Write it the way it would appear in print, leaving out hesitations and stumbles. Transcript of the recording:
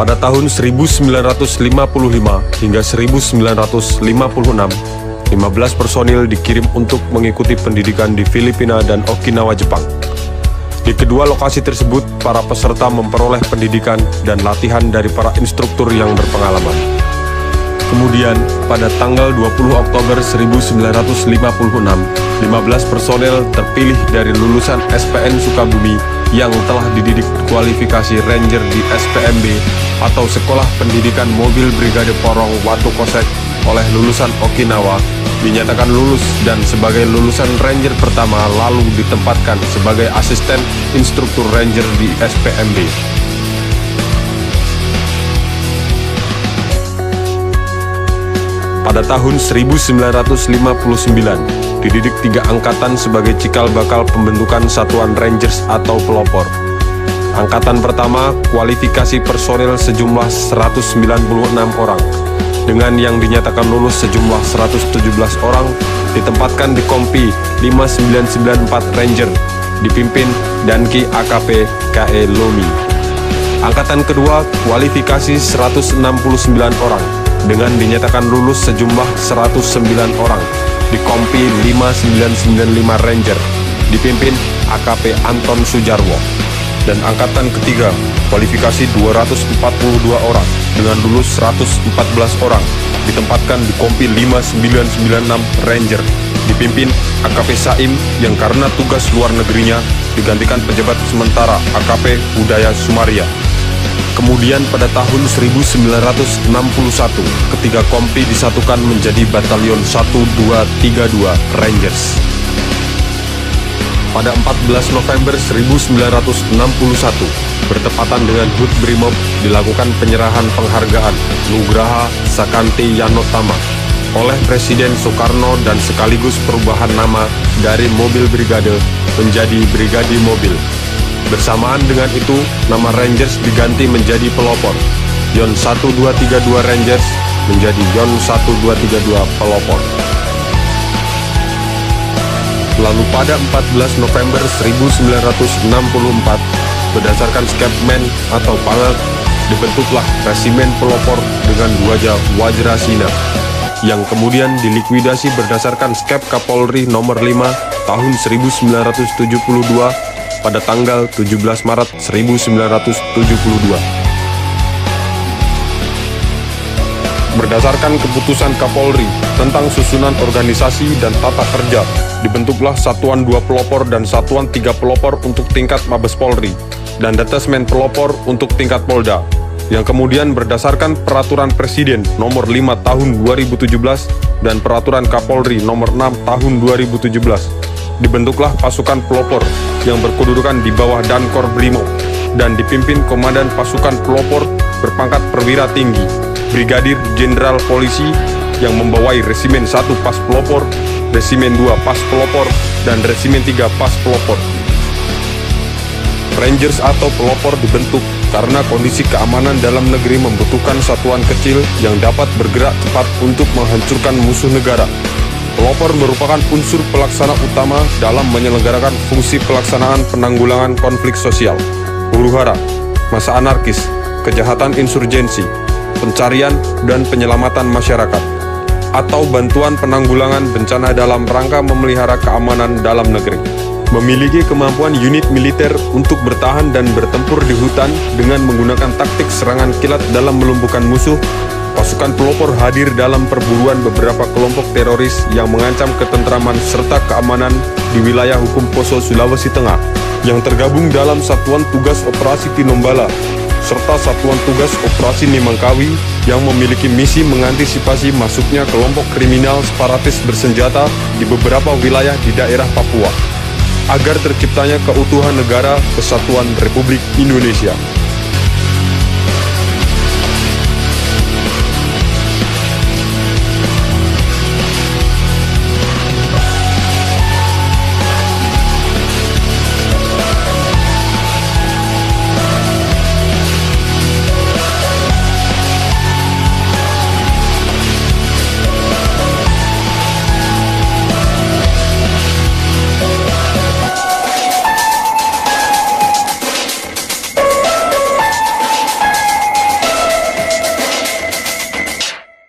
Pada tahun 1955 hingga 1956, 15 personil dikirim untuk mengikuti pendidikan di Filipina dan Okinawa, Jepang. Di kedua lokasi tersebut, para peserta memperoleh pendidikan dan latihan dari para instruktur yang berpengalaman. Kemudian, pada tanggal 20 Oktober 1956, 15 personel terpilih dari lulusan SPN Sukabumi yang telah dididik kualifikasi Ranger di SPMB atau Sekolah Pendidikan Mobil Brigade Porong Watu Kosek oleh lulusan Okinawa dinyatakan lulus dan sebagai lulusan Ranger pertama lalu ditempatkan sebagai asisten instruktur Ranger di SPMB. Pada tahun 1959, dididik 3 angkatan sebagai cikal bakal pembentukan satuan Rangers atau pelopor. Angkatan pertama, kualifikasi personil sejumlah 196 orang, dengan yang dinyatakan lulus sejumlah 117 orang, ditempatkan di Kompi 5994 Ranger, dipimpin Danki AKP KE Lomi. Angkatan kedua, kualifikasi 169 orang, dengan dinyatakan lulus sejumlah 109 orang, di Kompi 5995 Ranger, dipimpin AKP Anton Sujarwo. Dan angkatan ketiga, kualifikasi 242 orang, dengan lulus 114 orang, ditempatkan di Kompi 5996 Ranger, dipimpin AKP Saim yang karena tugas luar negerinya digantikan pejabat sementara AKP Udaya Sumaria. Kemudian pada tahun 1961, ketiga kompi disatukan menjadi Batalion 1232 Rangers. Pada 14 November 1961, bertepatan dengan HUT Brimob, dilakukan penyerahan penghargaan Nugraha Sakanti Yanotama oleh Presiden Soekarno dan sekaligus perubahan nama dari Mobil Brigade menjadi Brigade Mobil. Bersamaan dengan itu, nama Rangers diganti menjadi pelopor. Yon 1232 Rangers menjadi Yon 1232 pelopor. Lalu pada 14 November 1964, berdasarkan Skepmen atau Pangat, dibentuklah Resimen Pelopor dengan wajah Wajrasina, yang kemudian dilikuidasi berdasarkan Skep Kapolri nomor 5 tahun 1972 pada tanggal 17 Maret 1972. Berdasarkan keputusan Kapolri tentang susunan organisasi dan tata kerja, dibentuklah Satuan 2 Pelopor dan Satuan 3 Pelopor untuk tingkat Mabes Polri, dan Detesmen Pelopor untuk tingkat Polda, yang kemudian berdasarkan Peraturan Presiden nomor 5 tahun 2017 dan Peraturan Kapolri nomor 6 tahun 2017. Dibentuklah pasukan pelopor yang berkedudukan di bawah Dankor Brimob dan dipimpin Komandan Pasukan Pelopor berpangkat perwira tinggi, Brigadir Jenderal Polisi yang membawai Resimen 1 Pas Pelopor, Resimen 2 Pas Pelopor, dan Resimen 3 Pas Pelopor. Rangers atau pelopor dibentuk karena kondisi keamanan dalam negeri membutuhkan satuan kecil yang dapat bergerak cepat untuk menghancurkan musuh negara. Pelopor merupakan unsur pelaksana utama dalam menyelenggarakan fungsi pelaksanaan penanggulangan konflik sosial, huru-hara, masa anarkis, kejahatan insurgensi, pencarian dan penyelamatan masyarakat, atau bantuan penanggulangan bencana dalam rangka memelihara keamanan dalam negeri. Memiliki kemampuan unit militer untuk bertahan dan bertempur di hutan dengan menggunakan taktik serangan kilat dalam melumpuhkan musuh. Pasukan pelopor hadir dalam perburuan beberapa kelompok teroris yang mengancam ketentraman serta keamanan di wilayah hukum Poso, Sulawesi Tengah, yang tergabung dalam Satuan Tugas Operasi Tinombala, serta Satuan Tugas Operasi Nimangkawi yang memiliki misi mengantisipasi masuknya kelompok kriminal separatis bersenjata di beberapa wilayah di daerah Papua, agar terciptanya keutuhan negara Kesatuan Republik Indonesia.